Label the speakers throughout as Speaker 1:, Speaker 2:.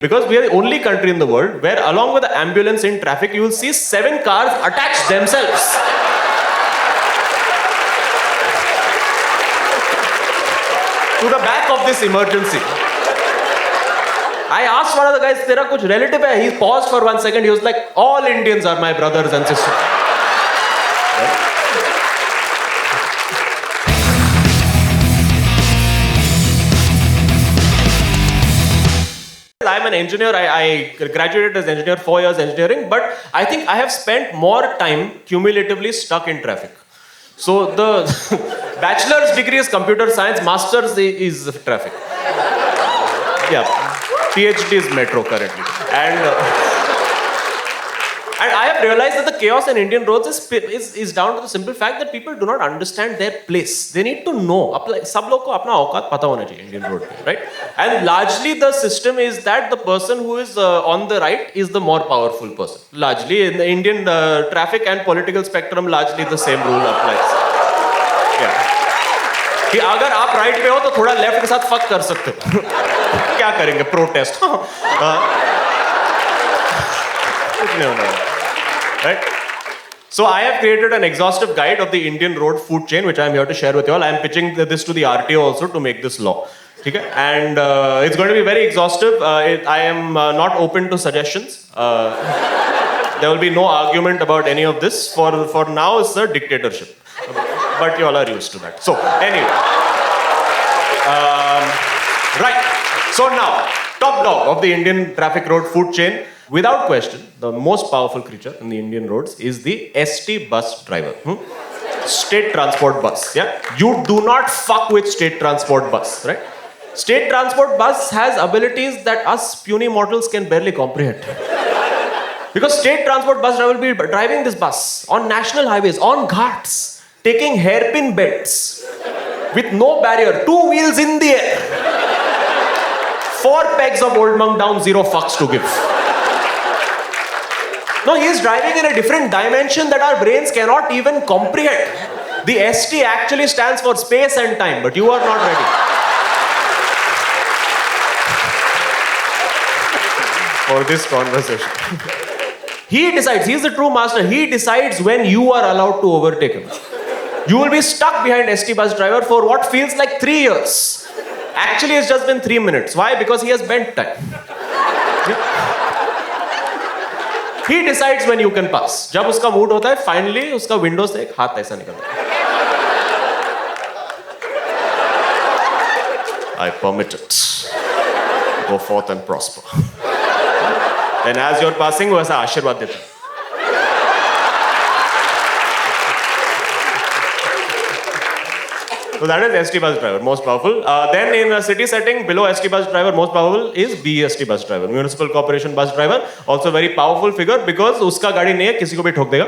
Speaker 1: Because we are the only country in the world where along with the ambulance in traffic, you will see 7 cars attached themselves. To the back of this emergency. I asked one of the guys, "Tera kuch relative hai?" He paused for 1 second. He was like, "All Indians are my brothers and sisters." I'm an engineer. I graduated as engineer, 4 years engineering, but I think I have spent more time cumulatively stuck in traffic. So the bachelor's degree is computer science, master's is traffic. Yeah, PhD is metro currently. And I have realized that the chaos in Indian roads is down to the simple fact that people do not understand their place. They need to know. Sab log ko apna aukat pata hona chahiye Indian road pe, right? And largely the system is that the person who is on the right is the more powerful person. Largely in the Indian traffic and political spectrum, largely the same rule applies. Yeah. कि अगर आप right पे हो तो थोड़ा left के साथ fuck कर सकते हो. क्या करेंगे? प्रोटेस्ट. कुछ नहीं होना. Right? So I have created an exhaustive guide of the Indian road food chain, which I am here to share with you all. I am pitching this to the RTO also to make this law. Okay? And it's going to be very exhaustive. I am not open to suggestions. There will be no argument about any of this. For now, it's a dictatorship. But you all are used to that. So anyway. Right. So now, top dog of the Indian traffic road food chain. Without question, the most powerful creature in the Indian roads is the ST bus driver. State transport bus. Yeah, you do not fuck with state transport bus, right? State transport bus has abilities that us puny mortals can barely comprehend. Because state transport bus driver will be driving this bus on national highways, on ghats, taking hairpin bends with no barrier, 2 wheels in the air, 4 pegs of Old Monk down, 0 fucks to give. No, he is driving in a different dimension that our brains cannot even comprehend. The ST actually stands for space and time, but you are not ready. For this conversation. He decides, he is the true master. He decides when you are allowed to overtake him. You will be stuck behind ST bus driver for what feels like 3 years. Actually, it's just been 3 minutes. Why? Because he has bent time. He decides when you can pass. जब उसका mood होता है, finally उसका window से एक हाथ ऐसा निकलता है. I permit it. Go forth and prosper. Then as you're passing, वो ऐसा आशीर्वाद देता है. So that is ST bus driver, most powerful. Then in a city setting, below ST bus driver, most powerful is BEST bus driver, Municipal Corporation bus driver. Also very powerful figure because उसका गाड़ी नहीं है, किसी को भी ठोक देगा.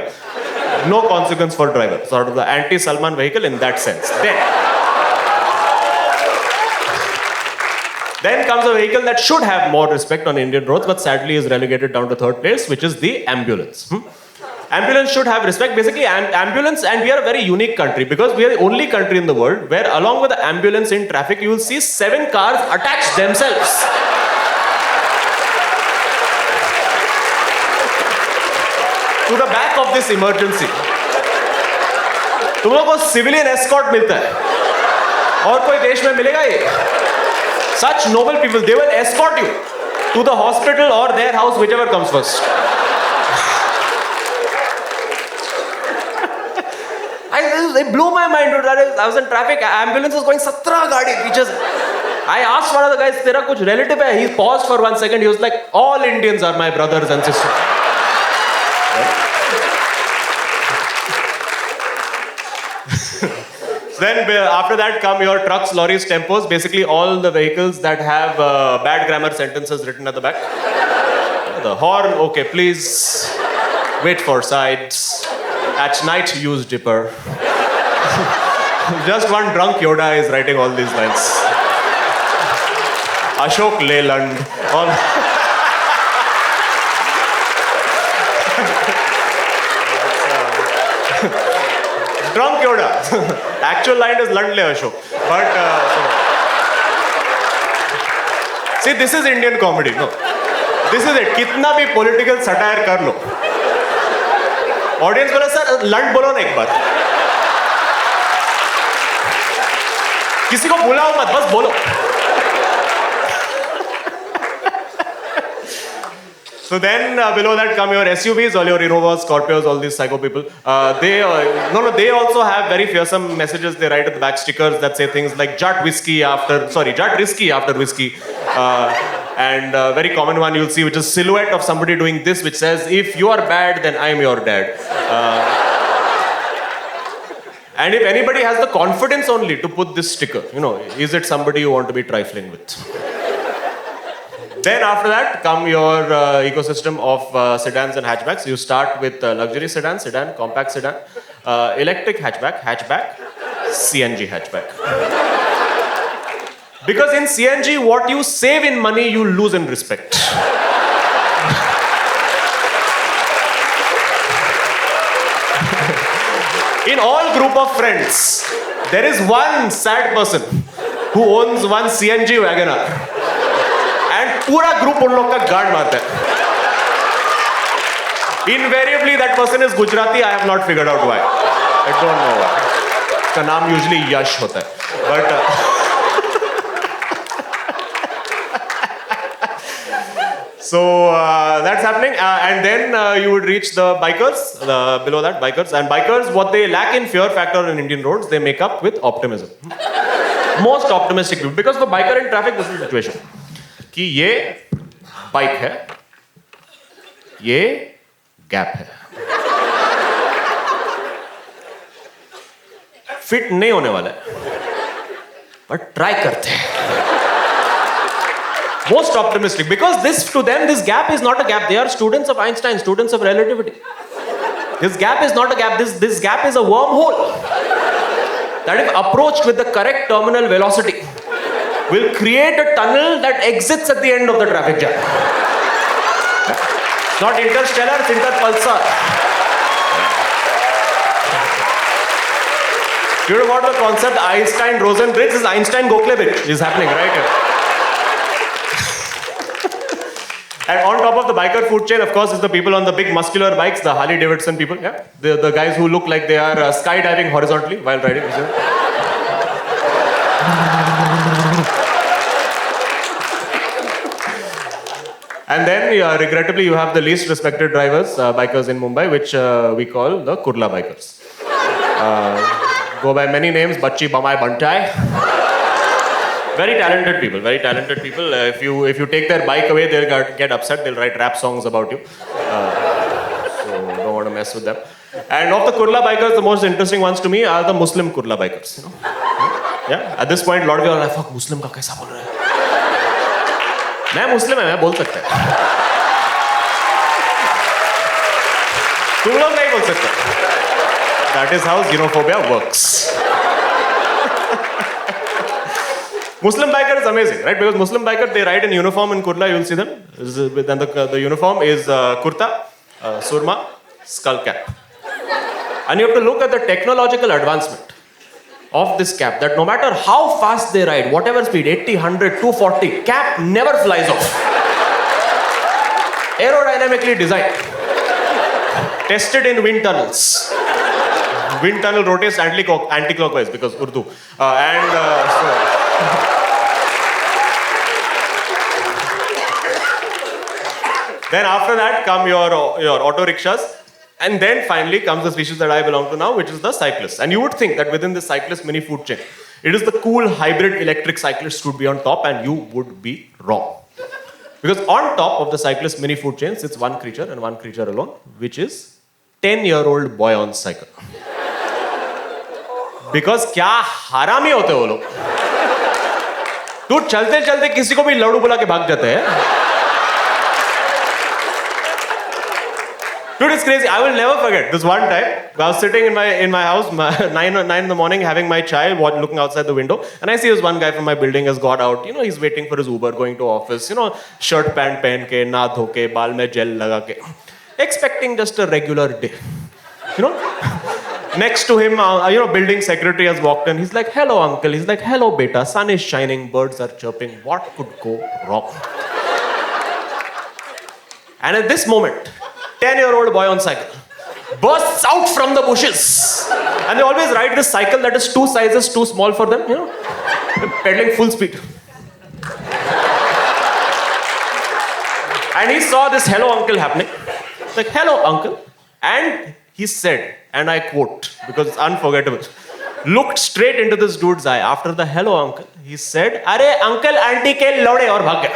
Speaker 1: No consequence for driver. Sort of the anti-Salman vehicle in that sense. Then comes a vehicle that should have more respect on Indian roads, but sadly is relegated down to 3rd place, which is the ambulance. Ambulance should have respect. Basically, ambulance, and we are a very unique country because we are the only country in the world where along with the ambulance in traffic, you will see 7 cars attached themselves. To the back of this emergency. तुम लोगों को civilian escort मिलता है. और कोई देश में मिलेगा ये? Such noble people, they will escort you to the hospital or their house, whichever comes first. They blew my mind, dude. I was in traffic. Ambulance was going 17 gaadi. I asked one of the guys, "Tera kuch relative hai?" He paused for 1 second. He was like, "All Indians are my brothers and sisters." Then after that come your trucks, lorries, tempos. Basically all the vehicles that have bad grammar sentences written at the back. The horn, okay, please wait for sides. At night use dipper. Just one drunk Yoda is writing all these lines. Ashok Leyland. Drunk Yoda. Actual line is Landle Ashok. But see, this is Indian comedy. No. This is it. कितना भी political satire कर लो. Audience बोला sir लंड बोलो ना एक बार. किसी को बुलाओ मत, बस बोलो. So then below that come your SUVs, all your Innovas, Scorpios, all these psycho people. They also have very fearsome messages. They write at the back stickers that say things like Jat risky after whiskey. And a very common one you'll see, which is silhouette of somebody doing this, which says, if you are bad, then I'm your dad. And if anybody has the confidence only to put this sticker, is it somebody you want to be trifling with? Then after that come your ecosystem of sedans and hatchbacks. You start with luxury sedan, compact sedan, electric hatchback, CNG hatchback. Because in CNG, what you save in money, you lose in respect. In all group of friends, there is one sad person who owns one CNG Wagoner. And पूरा group उन लोग का guard मारता है. Invariably, that person is Gujarati. I have not figured out why. I don't know why. उसका नाम usually Yash होता है. But so that's happening, and then you would reach the bikers, below that bikers. And bikers, what they lack in fear factor on Indian roads, they make up with optimism. Most optimistic people, because for biker in traffic, this is the situation. कि ये bike है, ये gap है. Fit नहीं होने वाला है, पर ट्राई करते हैं. Most optimistic, because to them this gap is not a gap. They are students of Einstein, students of relativity. This gap is not a gap. This gap is a wormhole that, if approached with the correct terminal velocity, will create a tunnel that exits at the end of the traffic jam. It's not interstellar, it's interpulsar. You know about the concept Einstein-Rosen bridge? This is Einstein-Gokle bridge is happening right here. And on top of the biker food chain, of course, is the people on the big muscular bikes, the Harley Davidson people. Yeah, the guys who look like they are skydiving horizontally while riding. And then, regrettably, you have the least respected drivers, bikers in Mumbai, which we call the Kurla bikers. Go by many names, Bachi, Bamai, Bantai. Very talented people, very talented people. If you take their bike away, they'll get upset. They'll write rap songs about you. So don't want to mess with them. And of the Kurla bikers, the most interesting ones to me are the Muslim Kurla bikers. Yeah. At this point, a lot of you are like, "Fuck, Muslim का कैसा बोल रहा है?" मैं मुस्लिम है, मैं बोल सकता है. तुम लोग नहीं बोल सकते. That is how xenophobia works. Muslim biker is amazing, right? Because Muslim biker, they ride in uniform in Kurla, you'll see them. Then the uniform is kurta, surma, skull cap. And you have to look at the technological advancement of this cap, that no matter how fast they ride, whatever speed, 80, 100, 240, cap never flies off. Aerodynamically designed. Tested in wind tunnels. Wind tunnel rotates anti-clockwise because Urdu. Then after that come your auto rickshaws, and then finally comes the species that I belong to now, which is the cyclists. And you would think that within this cyclist mini food chain, it is the cool hybrid electric cyclist would be on top, and you would be wrong. Because on top of the cyclist mini food chain sits one creature and one creature alone, which is 10-year-old boy on cycle. Because क्या हरामी होते वो लोग. तू चलते चलते किसी को भी लड़ू बुला के भाग जाते हैं. Dude, it's crazy. I will never forget this one time. I was sitting in my house, 9 in the morning, having my chai, looking outside the window, and I see this one guy from my building has got out. He's waiting for his Uber, going to office. Shirt pant pehen ke, na dho ke, baal mein gel laga ke, expecting just a regular day. Next to him, building secretary has walked in. He's like, "Hello, uncle." He's like, "Hello, beta. Sun is shining, birds are chirping. What could go wrong?" And at this moment, 10-year-old boy on cycle bursts out from the bushes. And they always ride this cycle that is 2 sizes too small for them, pedaling full speed. And he saw this hello uncle happening. Like, hello uncle. And he said, and I quote, because it's unforgettable, looked straight into this dude's eye. After the hello uncle, he said, Arey uncle auntie ke lode aur bhag gaya.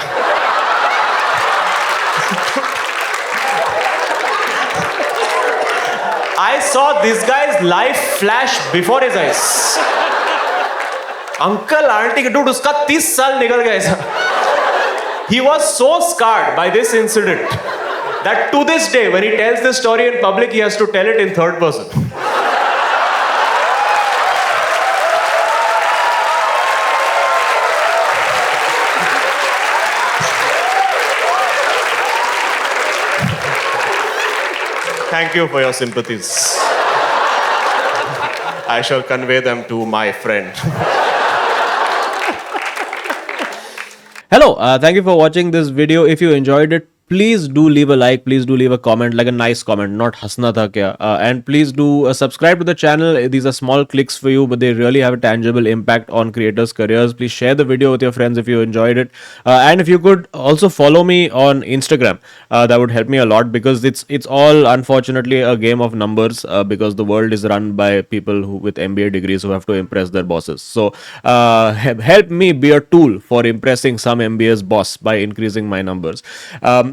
Speaker 1: I saw this guy's life flash before his eyes. Uncle auntie ke dude, uska 30 saal nikal gaya aisa. He was so scarred by this incident that to this day, when he tells this story in public, he has to tell it in third person. Thank you for your sympathies. I shall convey them to my friend.
Speaker 2: Hello, thank you for watching this video. If you enjoyed it, please do leave a like, please do leave a comment, like a nice comment, not hasna tha kya. And please do subscribe to the channel. These are small clicks for you, but they really have a tangible impact on creators' careers. Please share the video with your friends if you enjoyed it. And if you could also follow me on Instagram, that would help me a lot, because it's all unfortunately a game of numbers, because the world is run by people with MBA degrees who have to impress their bosses. So help me be a tool for impressing some MBA's boss by increasing my numbers.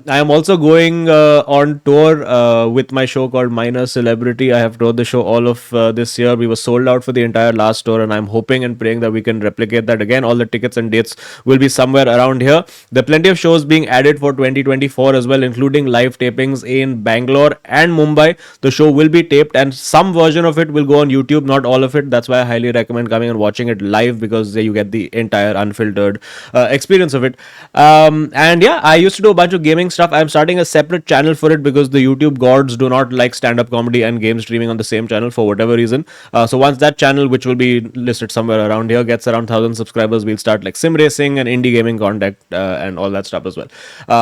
Speaker 2: I am also going on tour with my show called Minor Celebrity. I have toured the show all of this year. We were sold out for the entire last tour, and I'm hoping and praying that we can replicate that again. All the tickets and dates will be somewhere around here. There are plenty of shows being added for 2024 as well, including live tapings in Bangalore and Mumbai. The show will be taped, and some version of it will go on YouTube, not all of it. That's why I highly recommend coming and watching it live, because you get the entire unfiltered experience of it. And yeah, I used to do a bunch of gaming stuff. I'm starting a separate channel for it because the YouTube gods do not like stand-up comedy and game streaming on the same channel for whatever reason. So once that channel, which will be listed somewhere around here, gets around 1,000 subscribers, we'll start like sim racing and indie gaming content and all that stuff as well.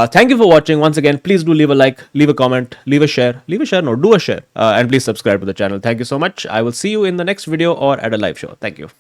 Speaker 2: Thank you for watching. Once again, please do leave a like, leave a comment, do a share, and please subscribe to the channel. Thank you so much. I will see you in the next video or at a live show. Thank you.